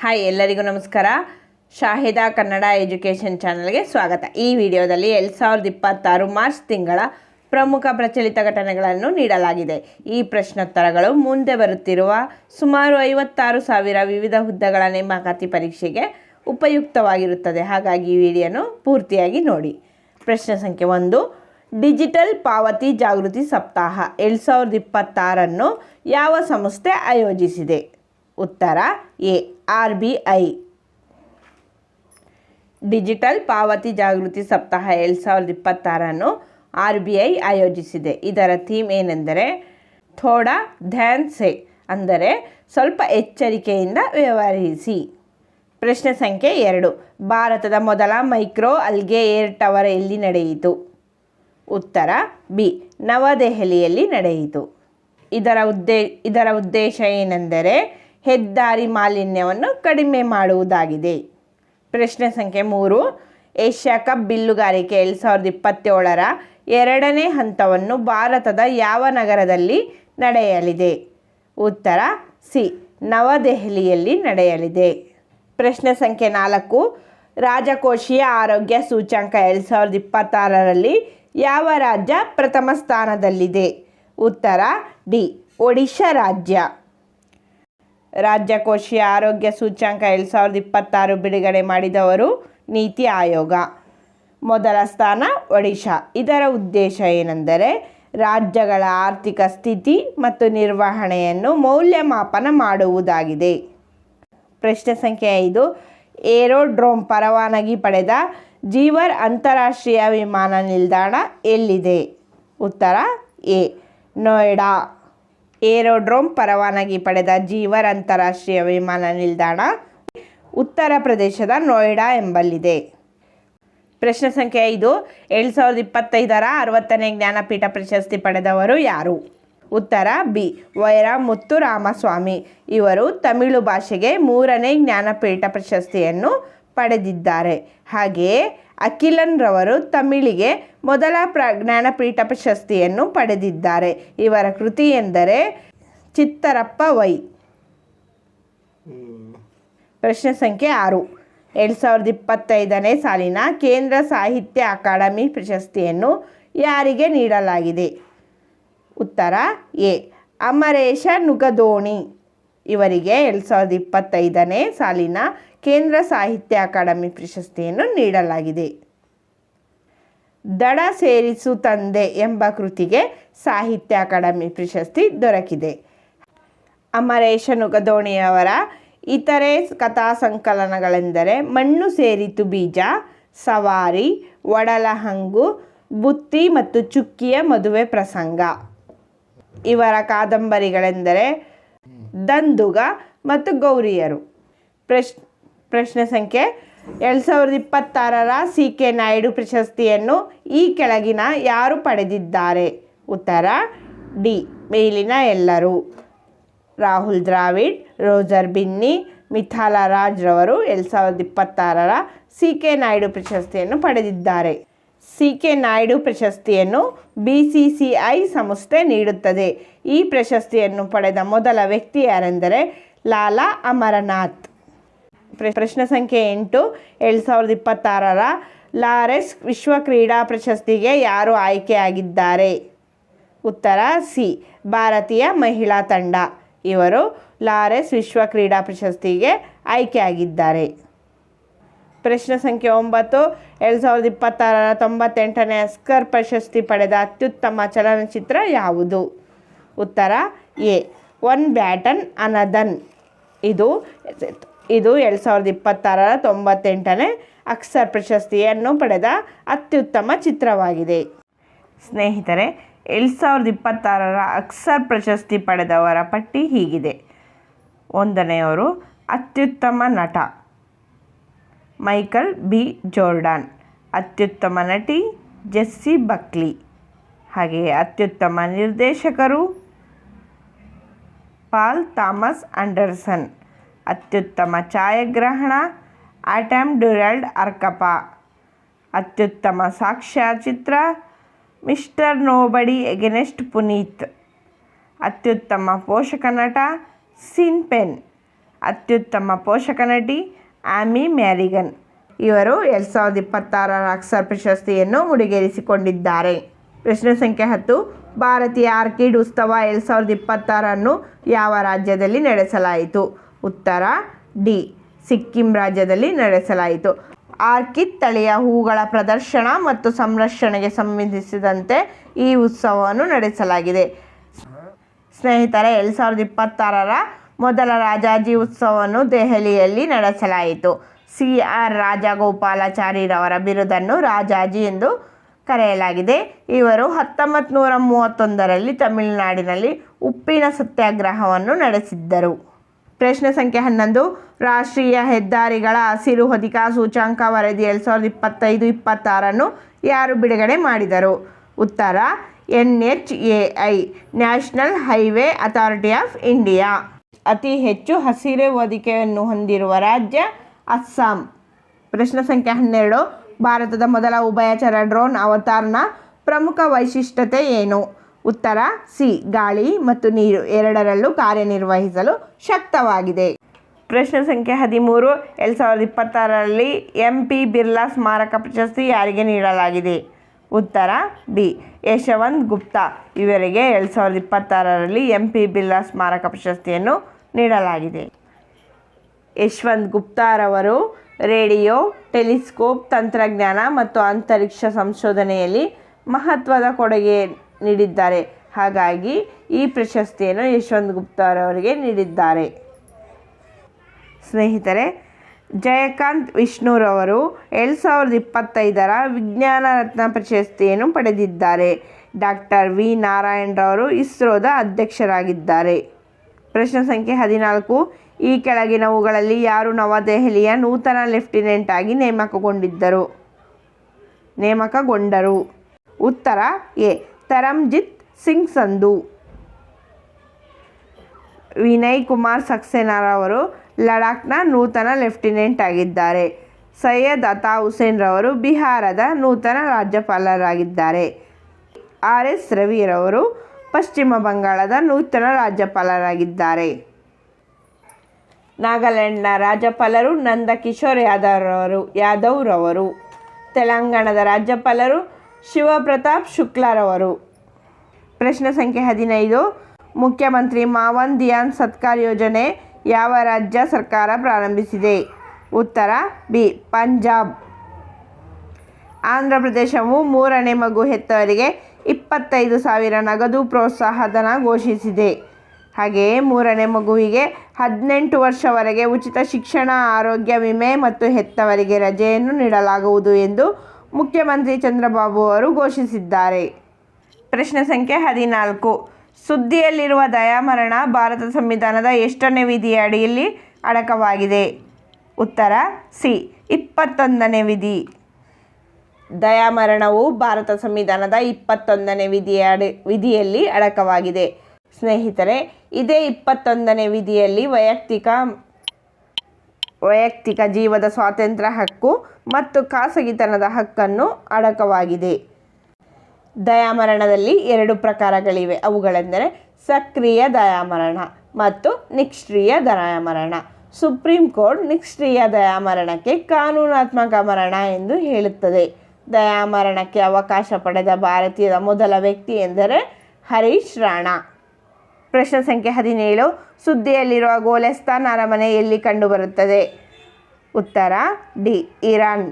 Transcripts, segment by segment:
Hi, ಎಲ್ಲರಿಗೂ ನಮಸ್ಕಾರ. Shahida Kannada education ಚಾನಲ್ಗೆ ಸ್ವಾಗತ. ಈ ವಿಡಿಯೋದಲ್ಲಿ 2026 ಮಾರ್ಚ್ ತಿಂಗಳ ಪ್ರಮುಖ ಪ್ರಚಲಿತ ಘಟನೆಗಳನ್ನು ನೀಡಲಾಗಿದೆ. ಈ ಪ್ರಶ್ನೋತ್ತರಗಳು ಮುಂದೆ ಬರುತ್ತಿರುವ ಸುಮಾರು 56,000 ವಿವಿಧ ಹುದ್ದೆಗಳ ನೇಮಕಾತಿ ಪರೀಕ್ಷೆಗೆ ಉಪಯುಕ್ತವಾಗಿರುತ್ತದೆ. ಹಾಗಾಗಿ ಈ ವಿಡಿಯೋನು ಪೂರ್ತಿಯಾಗಿ ನೋಡಿ. ಪ್ರಶ್ನೆ ಸಂಖ್ಯೆ 1. ಡಿಜಿಟಲ್ ಪಾವತಿ ಜಾಗೃತಿ ಸಪ್ತಾಹ 2026 ಯಾವ ಸಂಸ್ಥೆ ಆಯೋಜಿಸಿದೆ? ಉತ್ತರ ಎ. RBI. ಡಿಜಿಟಲ್ ಪಾವತಿ ಜಾಗೃತಿ ಸಪ್ತಾಹ 2026 RBI ಆಯೋಜಿಸಿದೆ. ಇದರ ಥೀಮ್ ಏನೆಂದರೆ ಥೋಡಾ ಧ್ಯಾನ್ ಸೆ, ಅಂದರೆ ಸ್ವಲ್ಪ ಎಚ್ಚರಿಕೆಯಿಂದ ವ್ಯವಹರಿಸಿ. ಪ್ರಶ್ನೆ ಸಂಖ್ಯೆ 2. ಭಾರತದ ಮೊದಲ ಮೈಕ್ರೋ ಅಲ್ಗೆ ಏರ್ ಟವರ್ ಎಲ್ಲಿ ನಡೆಯಿತು? ಉತ್ತರ ಬಿ. ನವದೆಹಲಿಯಲ್ಲಿ ನಡೆಯಿತು. ಇದರ ಉದ್ದೇಶ ಏನೆಂದರೆ ಹೆದ್ದಾರಿ ಮಾಲಿನ್ಯವನ್ನು ಕಡಿಮೆ ಮಾಡುವುದಾಗಿದೆ. ಪ್ರಶ್ನೆ ಸಂಖ್ಯೆ 3. ಏಷ್ಯಾ ಕಪ್ ಬಿಲ್ಲುಗಾರಿಕೆ 2027 ಎರಡನೇ ಹಂತವನ್ನು ಭಾರತದ ಯಾವ ನಗರದಲ್ಲಿ ನಡೆಯಲಿದೆ? ಉತ್ತರ ಸಿ. ನವದೆಹಲಿಯಲ್ಲಿ ನಡೆಯಲಿದೆ. ಪ್ರಶ್ನೆ ಸಂಖ್ಯೆ 4. ರಾಜಕೋಶೀಯ ಆರೋಗ್ಯ ಸೂಚ್ಯಂಕ 2026 ಯಾವ ರಾಜ್ಯ ಪ್ರಥಮ ಸ್ಥಾನದಲ್ಲಿದೆ? ಉತ್ತರ ಡಿ. ಒಡಿಶಾ ರಾಜ್ಯ. ರಾಜ್ಯಕೋಶೀಯ ಆರೋಗ್ಯ ಸೂಚ್ಯಂಕ 2026 ಬಿಡುಗಡೆ ಮಾಡಿದವರು ನೀತಿ ಆಯೋಗ. ಮೊದಲ ಸ್ಥಾನ ಒಡಿಶಾ. ಇದರ ಉದ್ದೇಶ ಏನೆಂದರೆ ರಾಜ್ಯಗಳ ಆರ್ಥಿಕ ಸ್ಥಿತಿ ಮತ್ತು ನಿರ್ವಹಣೆಯನ್ನು ಮೌಲ್ಯಮಾಪನ ಮಾಡುವುದಾಗಿದೆ. ಪ್ರಶ್ನೆ ಸಂಖ್ಯೆ 5. ಏರೋಡ್ರೋಮ್ ಪರವಾನಗಿ ಪಡೆದ ಜೀವರ್ ಅಂತಾರಾಷ್ಟ್ರೀಯ ವಿಮಾನ ನಿಲ್ದಾಣ ಎಲ್ಲಿದೆ? ಉತ್ತರ ಎ. ನೋಯ್ಡಾ. ಏರೋಡ್ರೋಮ್ ಪರವಾನಗಿ ಪಡೆದ ಜೀವರ್ ಅಂತಾರಾಷ್ಟ್ರೀಯ ವಿಮಾನ ನಿಲ್ದಾಣ ಉತ್ತರ ಪ್ರದೇಶದ ನೋಯ್ಡಾ ಎಂಬಲ್ಲಿದೆ. ಪ್ರಶ್ನೆ ಸಂಖ್ಯೆ 5. 2025 60ನೇ ಜ್ಞಾನಪೀಠ ಪ್ರಶಸ್ತಿ ಪಡೆದವರು ಯಾರು? ಉತ್ತರ ಬಿ. ವೈರಮುತ್ತು ರಾಮಸ್ವಾಮಿ. ಇವರು ತಮಿಳು ಭಾಷೆಗೆ 3ನೇ ಜ್ಞಾನಪೀಠ ಪ್ರಶಸ್ತಿಯನ್ನು ಪಡೆದಿದ್ದಾರೆ. ಹಾಗೆಯೇ ಅಖಿಲನ್ ರವರು ತಮಿಳಿಗೆ ಮೊದಲ ಜ್ಞಾನಪೀಠ ಪ್ರಶಸ್ತಿಯನ್ನು ಪಡೆದಿದ್ದಾರೆ. ಇವರ ಕೃತಿ ಎಂದರೆ ಚಿತ್ತರಪ್ಪ ವೈ. ಪ್ರಶ್ನೆ ಸಂಖ್ಯೆ 6. 2025ನೇ ಸಾಲಿನ ಕೇಂದ್ರ ಸಾಹಿತ್ಯ ಅಕಾಡೆಮಿ ಪ್ರಶಸ್ತಿಯನ್ನು ಯಾರಿಗೆ ನೀಡಲಾಗಿದೆ? ಉತ್ತರ ಎ. ಅಮರೇಶ ನುಗದೋಣಿ. ಇವರಿಗೆ 2025ನೇ ಸಾಲಿನ ಕೇಂದ್ರ ಸಾಹಿತ್ಯ ಅಕಾಡೆಮಿ ಪ್ರಶಸ್ತಿಯನ್ನು ನೀಡಲಾಗಿದೆ. ದಡ ಸೇರಿಸು ತಂದೆ ಎಂಬ ಕೃತಿಗೆ ಸಾಹಿತ್ಯ ಅಕಾಡೆಮಿ ಪ್ರಶಸ್ತಿ ದೊರಕಿದೆ. ಅಮರೇಶ ನುಗದೋಣಿಯವರ ಇತರೆ ಕಥಾ ಸಂಕಲನಗಳೆಂದರೆ ಮಣ್ಣು ಸೇರಿತು ಬೀಜ, ಸವಾರಿ, ಒಡಲಹಂಗು, ಬುತ್ತಿ ಮತ್ತು ಚುಕ್ಕಿಯ ಮದುವೆ ಪ್ರಸಂಗ. ಇವರ ಕಾದಂಬರಿಗಳೆಂದರೆ ದಂದುಗ ಮತ್ತು ಗೌರಿಯರು. ಪ್ರಶ್ನೆ ಸಂಖ್ಯೆ 2026 CK ನಾಯ್ಡು ಪ್ರಶಸ್ತಿಯನ್ನು ಈ ಕೆಳಗಿನ ಯಾರು ಪಡೆದಿದ್ದಾರೆ? ಉತ್ತರ ಡಿ. ಮೇಲಿನ ಎಲ್ಲರೂ. ರಾಹುಲ್ ದ್ರಾವಿಡ್, ರೋಜರ್ ಬಿನ್ನಿ, ಮಿಥಾಲ ರಾಜ್ ರವರು 2026 CK ನಾಯ್ಡು ಪ್ರಶಸ್ತಿಯನ್ನು ಪಡೆದಿದ್ದಾರೆ. CK ನಾಯ್ಡು ಪ್ರಶಸ್ತಿಯನ್ನು BCCI ಸಂಸ್ಥೆ ನೀಡುತ್ತದೆ. ಈ ಪ್ರಶಸ್ತಿಯನ್ನು ಪಡೆದ ಮೊದಲ ವ್ಯಕ್ತಿ ಯಾರೆಂದರೆ ಲಾಲಾ ಅಮರನಾಥ್. ಪ್ರಶ್ನೆ ಸಂಖ್ಯೆ 8. 2026 ಲಾರೆಸ್ ವಿಶ್ವ ಕ್ರೀಡಾ ಪ್ರಶಸ್ತಿಗೆ ಯಾರು ಆಯ್ಕೆಯಾಗಿದ್ದಾರೆ? ಉತ್ತರ ಸಿ. ಭಾರತೀಯ ಮಹಿಳಾ ತಂಡ. ಇವರು ಲಾರೆಸ್ ವಿಶ್ವ ಕ್ರೀಡಾ ಪ್ರಶಸ್ತಿಗೆ ಆಯ್ಕೆಯಾಗಿದ್ದಾರೆ. ಪ್ರಶ್ನೆ ಸಂಖ್ಯೆ 9. 2026 98ನೇ ಆಸ್ಕರ್ ಪ್ರಶಸ್ತಿ ಪಡೆದ ಅತ್ಯುತ್ತಮ ಚಲನಚಿತ್ರ ಯಾವುದು? ಉತ್ತರ ಎ. One baton ಅನದನ್. ಇದು 2026 98ನೇ ಆಸ್ಕರ್ ಪ್ರಶಸ್ತಿಯನ್ನು ಪಡೆದ ಅತ್ಯುತ್ತಮ ಚಿತ್ರವಾಗಿದೆ. ಸ್ನೇಹಿತರೆ, 2026 ಆಸ್ಕರ್ ಪ್ರಶಸ್ತಿ ಪಡೆದವರ ಪಟ್ಟಿ ಹೀಗಿದೆ. 1ನೇಯವರು ಅತ್ಯುತ್ತಮ ನಟ ಮೈಕಲ್ ಬಿ ಜೋರ್ಡಾನ್. ಅತ್ಯುತ್ತಮ ನಟಿ ಜೆಸ್ಸಿ ಬಕ್ಲಿ. ಹಾಗೆಯೇ ಅತ್ಯುತ್ತಮ ನಿರ್ದೇಶಕರು ಪಾಲ್ ಥಾಮಸ್ ಆಂಡರ್ಸನ್. ಅತ್ಯುತ್ತಮ ಛಾಯಾಗ್ರಹಣ ಆಟಮ್ ಡ್ಯುರಾಲ್ಡ್ ಅರ್ಕಪ. ಅತ್ಯುತ್ತಮ ಸಾಕ್ಷ್ಯಚಿತ್ರ ಮಿಸ್ಟರ್ ನೋಬಡಿ ಎಗೇನ್ಸ್ಟ್ ಪುನೀತ್. ಅತ್ಯುತ್ತಮ ಪೋಷಕ ನಟ ಸೀನ್ ಪೆನ್. ಅತ್ಯುತ್ತಮ ಪೋಷಕ ನಟಿ ಆಮಿ ಮ್ಯಾರಿಗನ್. ಇವರು 2026ರ ಆಸ್ಕರ್ ಪ್ರಶಸ್ತಿಯನ್ನು ಮುಡಿಗೇರಿಸಿಕೊಂಡಿದ್ದಾರೆ. ಪ್ರಶ್ನೆ ಸಂಖ್ಯೆ 10. ಭಾರತೀಯ ಆರ್ಕಿಡ್ ಉತ್ಸವ 2026 ಯಾವ ರಾಜ್ಯದಲ್ಲಿ ನಡೆಸಲಾಯಿತು? ಉತ್ತರ ಡಿ. ಸಿಕ್ಕಿಂ ರಾಜ್ಯದಲ್ಲಿ ನಡೆಸಲಾಯಿತು. ಆರ್ಕಿಡ್ ತಳಿಯ ಹೂಗಳ ಪ್ರದರ್ಶನ ಮತ್ತು ಸಂರಕ್ಷಣೆಗೆ ಸಂಬಂಧಿಸಿದಂತೆ ಈ ಉತ್ಸವವನ್ನು ನಡೆಸಲಾಗಿದೆ. ಸ್ನೇಹಿತರೆ, 2026ರ ಮೊದಲ ರಾಜಾಜಿ ಉತ್ಸವವನ್ನು ದೆಹಲಿಯಲ್ಲಿ ನಡೆಸಲಾಯಿತು. ಸಿ.ಆರ್. ರಾಜಗೋಪಾಲಾಚಾರಿರವರ ಬಿರುದನ್ನು ರಾಜಾಜಿ ಎಂದು ಕರೆಯಲಾಗಿದೆ. ಇವರು 1931ರಲ್ಲಿ ತಮಿಳುನಾಡಿನಲ್ಲಿ ಉಪ್ಪಿನ ಸತ್ಯಾಗ್ರಹವನ್ನು ನಡೆಸಿದ್ದರು. ಪ್ರಶ್ನೆ ಸಂಖ್ಯೆ 11. ರಾಷ್ಟ್ರೀಯ ಹೆದ್ದಾರಿಗಳ ಹಸಿರು ಹೊದಿಕೆ ಸೂಚ್ಯಂಕ ವರದಿ 2025-26 ಯಾರು ಬಿಡುಗಡೆ ಮಾಡಿದರು? ಉತ್ತರ NHAI, national highway authority of India. ಅತಿ ಹೆಚ್ಚು ಹಸಿರು ಹೊದಿಕೆಯನ್ನು ಹೊಂದಿರುವ ರಾಜ್ಯ ಅಸ್ಸಾಂ. ಪ್ರಶ್ನೆ ಸಂಖ್ಯೆ 12. ಭಾರತದ ಮೊದಲ ಉಭಯಚರ ಡ್ರೋನ್ ಅವತಾರ್ನ ಪ್ರಮುಖ ವೈಶಿಷ್ಟ್ಯತೆ ಏನು? ಉತ್ತರ ಸಿ. ಗಾಳಿ ಮತ್ತು ನೀರು ಎರಡರಲ್ಲೂ ಕಾರ್ಯನಿರ್ವಹಿಸಲು ಶಕ್ತವಾಗಿದೆ. ಪ್ರಶ್ನೆ ಸಂಖ್ಯೆ 13. 2026ರಲ್ಲಿ MP ಬಿರ್ಲಾ ಸ್ಮಾರಕ ಪ್ರಶಸ್ತಿ ಯಾರಿಗೆ ನೀಡಲಾಗಿದೆ? ಉತ್ತರ ಬಿ. ಯಶವಂತ್ ಗುಪ್ತಾ. ಇವರಿಗೆ 2026ರಲ್ಲಿ MP ಬಿರ್ಲಾ ಸ್ಮಾರಕ ಪ್ರಶಸ್ತಿಯನ್ನು ನೀಡಲಾಗಿದೆ. ಯಶವಂತ್ ಗುಪ್ತಾರವರು ರೇಡಿಯೋ ಟೆಲಿಸ್ಕೋಪ್ ತಂತ್ರಜ್ಞಾನ ಮತ್ತು ಅಂತರಿಕ್ಷ ಸಂಶೋಧನೆಯಲ್ಲಿ ಮಹತ್ವದ ಕೊಡುಗೆ ನೀಡಿದ್ದಾರೆ. ಹಾಗಾಗಿ ಈ ಪ್ರಶಸ್ತಿಯನ್ನು ಯಶವಂತ್ ಗುಪ್ತಾರವರಿಗೆ ನೀಡಿದ್ದಾರೆ. ಸ್ನೇಹಿತರೆ, ಜಯಕಾಂತ್ ವಿಷ್ಣುರವರು 2025ರ ವಿಜ್ಞಾನ ರತ್ನ ಪ್ರಶಸ್ತಿಯನ್ನು ಪಡೆದಿದ್ದಾರೆ. Doctor V. ನಾರಾಯಣರವರು ಇಸ್ರೋದ ಅಧ್ಯಕ್ಷರಾಗಿದ್ದಾರೆ. ಪ್ರಶ್ನೆ ಸಂಖ್ಯೆ 14. ಈ ಕೆಳಗಿನವುಗಳಲ್ಲಿ ಯಾರು ನವದೆಹಲಿಯ ನೂತನ ಲೆಫ್ಟಿನೆಂಟ್ ಆಗಿ ನೇಮಕಗೊಂಡರು? ಉತ್ತರ ಎ. ತರಮ್ಜಿತ್ ಸಿಂಗ್ ಸಂಧು. ವಿನಯ್ ಕುಮಾರ್ ಸಕ್ಸೇನಾರವರು ಲಡಾಖ್ನ ನೂತನ ಲೆಫ್ಟಿನೆಂಟ್ ಆಗಿದ್ದಾರೆ. ಸೈಯದ್ ಅತಾ ಹುಸೇನ್ ರವರು ಬಿಹಾರದ ನೂತನ ರಾಜ್ಯಪಾಲರಾಗಿದ್ದಾರೆ. RS ರವಿರವರು ಪಶ್ಚಿಮ ಬಂಗಾಳದ ನೂತನ ರಾಜ್ಯಪಾಲರಾಗಿದ್ದಾರೆ. ನಾಗಾಲ್ಯಾಂಡ್ನ ರಾಜ್ಯಪಾಲರು ನಂದಕಿಶೋರ್ ಯಾದವ್ರವರು. ತೆಲಂಗಾಣದ ರಾಜ್ಯಪಾಲರು ಶಿವಪ್ರತಾಪ್ ಶುಕ್ಲಾರವರು. ಪ್ರಶ್ನೆ ಸಂಖ್ಯೆ 15. ಮುಖ್ಯಮಂತ್ರಿ ಮಾವನ್ ದಿಯಾನ್ ಸತ್ಕಾರ್ ಯೋಜನೆ ಯಾವ ರಾಜ್ಯ ಸರ್ಕಾರ ಪ್ರಾರಂಭಿಸಿದೆ? ಉತ್ತರ ಬಿ. ಪಂಜಾಬ್. ಆಂಧ್ರ ಪ್ರದೇಶವು 3ನೇ ಮಗು ಹೆತ್ತವರಿಗೆ 25,000 ನಗದು ಪ್ರೋತ್ಸಾಹಧನ ಘೋಷಿಸಿದೆ. ಹಾಗೆಯೇ 3ನೇ ಮಗುವಿಗೆ 18 ವರ್ಷವರೆಗೆ ಉಚಿತ ಶಿಕ್ಷಣ, ಆರೋಗ್ಯ ವಿಮೆ ಮತ್ತು ಹೆತ್ತವರಿಗೆ ರಜೆಯನ್ನು ನೀಡಲಾಗುವುದು ಎಂದು ಮುಖ್ಯಮಂತ್ರಿ ಚಂದ್ರಬಾಬು ಅವರು ಘೋಷಿಸಿದ್ದಾರೆ. ಪ್ರಶ್ನೆ ಸಂಖ್ಯೆ 14. ಸುದ್ದಿಯಲ್ಲಿರುವ ದಯಾಮರಣ ಭಾರತ ಸಂವಿಧಾನದ ಎಷ್ಟನೇ ವಿಧಿಯ ಅಡಿಯಲ್ಲಿ ಅಡಕವಾಗಿದೆ? ಉತ್ತರ ಸಿ. 21ನೇ ವಿಧಿ. ದಯಾಮರಣವು ಭಾರತ ಸಂವಿಧಾನದ 21ನೇ ವಿಧಿಯಲ್ಲಿ ಅಡಕವಾಗಿದೆ. ಸ್ನೇಹಿತರೆ, ಇದೇ 21ನೇ ವಿಧಿಯಲ್ಲಿ ವೈಯಕ್ತಿಕ ಜೀವದ ಸ್ವಾತಂತ್ರ್ಯ ಹಕ್ಕು ಮತ್ತು ಖಾಸಗಿತನದ ಹಕ್ಕನ್ನು ಅಡಕವಾಗಿದೆ. ದಯಾಮರಣದಲ್ಲಿ 2 ಪ್ರಕಾರಗಳಿವೆ. ಅವುಗಳೆಂದರೆ ಸಕ್ರಿಯ ದಯಾಮರಣ ಮತ್ತು ನಿಷ್ಕ್ರಿಯ ದಯಾಮರಣ. ಸುಪ್ರೀಂ ಕೋರ್ಟ್ ನಿಷ್ಕ್ರಿಯ ದಯಾಮರಣಕ್ಕೆ ಕಾನೂನಾತ್ಮಕ ಮರಣ ಎಂದು ಹೇಳುತ್ತದೆ. ದಯಾಮರಣಕ್ಕೆ ಅವಕಾಶ ಪಡೆದ ಭಾರತೀಯದ ಮೊದಲ ವ್ಯಕ್ತಿ ಎಂದರೆ ಹರೀಶ್ ರಾಣಾ. ಪ್ರಶ್ನೆ ಸಂಖ್ಯೆ 17. ಸುದ್ದಿಯಲ್ಲಿರುವ ಗೋಲೆಸ್ತಾನ್ ಅರಮನೆ ಎಲ್ಲಿ ಕಂಡುಬರುತ್ತದೆ? ಉತ್ತರ ಡಿ. ಇರಾನ್.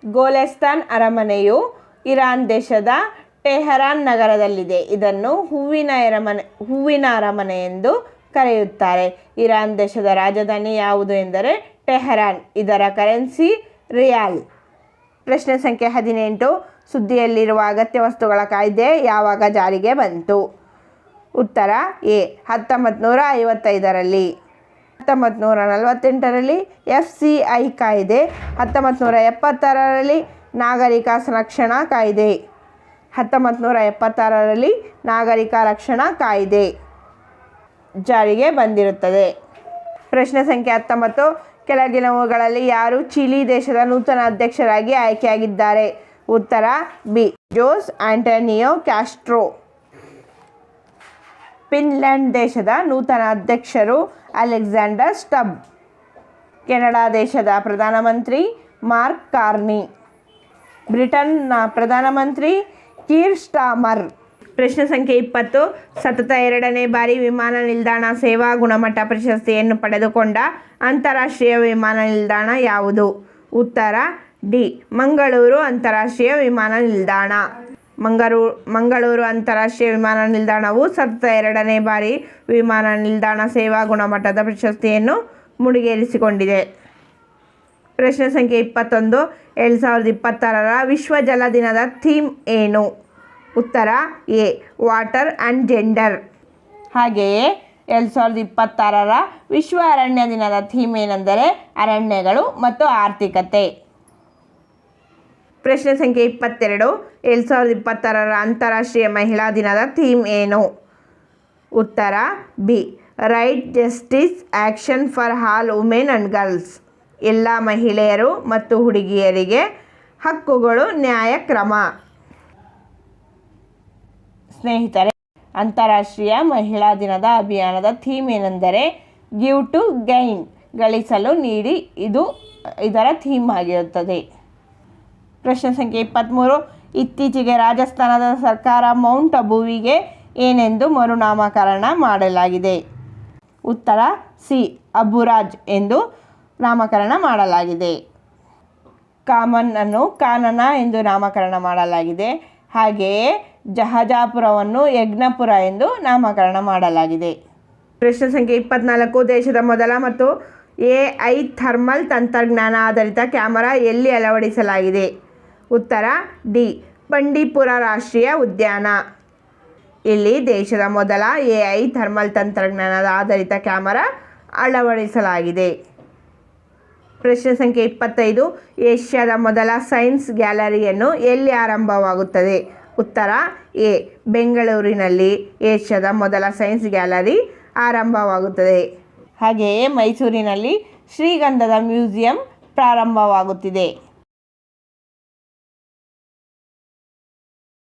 ಗೋಲೆಸ್ತಾನ್ ಅರಮನೆಯು ಇರಾನ್ ದೇಶದ ಟೆಹರಾನ್ ನಗರದಲ್ಲಿದೆ. ಇದನ್ನು ಹೂವಿನ ಅರಮನೆ ಎಂದು ಕರೆಯುತ್ತಾರೆ. ಇರಾನ್ ದೇಶದ ರಾಜಧಾನಿ ಯಾವುದು ಎಂದರೆ ಟೆಹರಾನ್. ಇದರ ಕರೆನ್ಸಿ ರಿಯಾಲ್. ಪ್ರಶ್ನೆ ಸಂಖ್ಯೆ 18. ಸುದ್ದಿಯಲ್ಲಿರುವ ಅಗತ್ಯ ವಸ್ತುಗಳ ಕಾಯ್ದೆ ಯಾವಾಗ ಜಾರಿಗೆ ಬಂತು? ಉತ್ತರ ಎ. 1955ರಲ್ಲಿ. 1948ರಲ್ಲಿ FCI ಕಾಯ್ದೆ. 1976ರಲ್ಲಿ ನಾಗರಿಕ ರಕ್ಷಣಾ ಕಾಯ್ದೆ. 1976ರಲ್ಲಿ ನಾಗರಿಕ ರಕ್ಷಣಾ ಕಾಯ್ದೆ ಜಾರಿಗೆ ಬಂದಿರುತ್ತದೆ. ಪ್ರಶ್ನೆ ಸಂಖ್ಯೆ 19. ಕೆಳಗಿನವುಗಳಲ್ಲಿ ಯಾರು ಚಿಲಿ ದೇಶದ ನೂತನ ಅಧ್ಯಕ್ಷರಾಗಿ ಆಯ್ಕೆಯಾಗಿದ್ದಾರೆ? ಉತ್ತರ B. Jose Antonio Castro. Finland ದೇಶದ ನೂತನ ಅಧ್ಯಕ್ಷರು ಅಲೆಕ್ಸಾಂಡರ್ ಸ್ಟಬ್. ಕೆನಡಾ ದೇಶದ ಪ್ರಧಾನಮಂತ್ರಿ ಮಾರ್ಕ್ ಕಾರ್ನಿ. ಬ್ರಿಟನ್ನ ಪ್ರಧಾನಮಂತ್ರಿ ಕೀರ್ ಸ್ಟಾರ್ಮರ್. ಪ್ರಶ್ನೆ ಸಂಖ್ಯೆ 20. ಸತತ 2ನೇ ಬಾರಿ ವಿಮಾನ ನಿಲ್ದಾಣ ಸೇವಾ ಗುಣಮಟ್ಟ ಪ್ರಶಸ್ತಿಯನ್ನು ಪಡೆದುಕೊಂಡ ಅಂತಾರಾಷ್ಟ್ರೀಯ ವಿಮಾನ ನಿಲ್ದಾಣ ಯಾವುದು? ಉತ್ತರ ಡಿ. ಮಂಗಳೂರು ಅಂತಾರಾಷ್ಟ್ರೀಯ ವಿಮಾನ ನಿಲ್ದಾಣ. ಮಂಗಳೂರು ಅಂತಾರಾಷ್ಟ್ರೀಯ ವಿಮಾನ ನಿಲ್ದಾಣವು ಸತತ 2ನೇ ಬಾರಿ ವಿಮಾನ ನಿಲ್ದಾಣ ಸೇವಾ ಗುಣಮಟ್ಟದ ಪ್ರಶಸ್ತಿಯನ್ನು ಮುಡಿಗೇರಿಸಿಕೊಂಡಿದೆ. ಪ್ರಶ್ನೆ ಸಂಖ್ಯೆ 21. 2026ರ ವಿಶ್ವ ಜಲ ದಿನದ ಥೀಮ್ ಏನು? ಉತ್ತರ ಎ. Water and gender. ಹಾಗೆಯೇ 2026ರ ವಿಶ್ವ ಅರಣ್ಯ ದಿನದ ಥೀಮ್ ಏನೆಂದರೆ ಅರಣ್ಯಗಳು ಮತ್ತು ಆರ್ಥಿಕತೆ. ಪ್ರಶ್ನೆ ಸಂಖ್ಯೆ 22. 2026ರ ಅಂತಾರಾಷ್ಟ್ರೀಯ ಮಹಿಳಾ ದಿನದ ಥೀಮ್ ಏನು? ಉತ್ತರ B. Right, justice, action for all women and girls. ಎಲ್ಲ ಮಹಿಳೆಯರು ಮತ್ತು ಹುಡುಗಿಯರಿಗೆ ಹಕ್ಕುಗಳು, ನ್ಯಾಯಕ್ರಮ. ಸ್ನೇಹಿತರೆ, ಅಂತಾರಾಷ್ಟ್ರೀಯ ಮಹಿಳಾ ದಿನದ ಅಭಿಯಾನದ ಥೀಮ್ ಏನೆಂದರೆ ಗಿವ್ ಟು ಗೈನ್, ಗಳಿಸಲು ನೀಡಿ. ಇದರ ಥೀಮ್ ಆಗಿರುತ್ತದೆ. ಪ್ರಶ್ನೆ ಸಂಖ್ಯೆ 23. ಇತ್ತೀಚೆಗೆ ರಾಜಸ್ಥಾನದ ಸರ್ಕಾರ ಮೌಂಟ್ ಅಬುವಿಗೆ ಏನೆಂದು ಮರುನಾಮಕರಣ ಮಾಡಲಾಗಿದೆ? ಉತ್ತರ ಸಿ. ಅಬುರಾಜ್ ಎಂದು ನಾಮಕರಣ ಮಾಡಲಾಗಿದೆ. ಕಾಮನ್ ಅನ್ನು ಕಾನನ ಎಂದು ನಾಮಕರಣ ಮಾಡಲಾಗಿದೆ. ಹಾಗೆಯೇ ಜಹಜಾಪುರವನ್ನು ಯಜ್ಞಪುರ ಎಂದು ನಾಮಕರಣ ಮಾಡಲಾಗಿದೆ. ಪ್ರಶ್ನೆ ಸಂಖ್ಯೆ 24. ದೇಶದ ಮೊದಲ ಮತ್ತು AI ಥರ್ಮಲ್ ತಂತ್ರಜ್ಞಾನ ಆಧಾರಿತ ಕ್ಯಾಮರಾ ಎಲ್ಲಿ ಅಳವಡಿಸಲಾಗಿದೆ? ಉತ್ತರ ಡಿ. ಬಂಡೀಪುರ ರಾಷ್ಟ್ರೀಯ ಉದ್ಯಾನ. ಇಲ್ಲಿ ದೇಶದ ಮೊದಲ AI ಥರ್ಮಲ್ ತಂತ್ರಜ್ಞಾನದ ಆಧಾರಿತ ಕ್ಯಾಮರಾ ಅಳವಡಿಸಲಾಗಿದೆ. ಪ್ರಶ್ನೆ ಸಂಖ್ಯೆ 25. ಏಷ್ಯಾದ ಮೊದಲ ಸೈನ್ಸ್ ಗ್ಯಾಲರಿಯನ್ನು ಎಲ್ಲಿ ಆರಂಭವಾಗುತ್ತದೆ? ಉತ್ತರ ಎ. ಬೆಂಗಳೂರಿನಲ್ಲಿ ಏಷ್ಯಾದ ಮೊದಲ ಸೈನ್ಸ್ ಗ್ಯಾಲರಿ ಆರಂಭವಾಗುತ್ತದೆ. ಹಾಗೆಯೇ ಮೈಸೂರಿನಲ್ಲಿ ಶ್ರೀಗಂಧದ ಮ್ಯೂಸಿಯಂ ಪ್ರಾರಂಭವಾಗುತ್ತಿದೆ.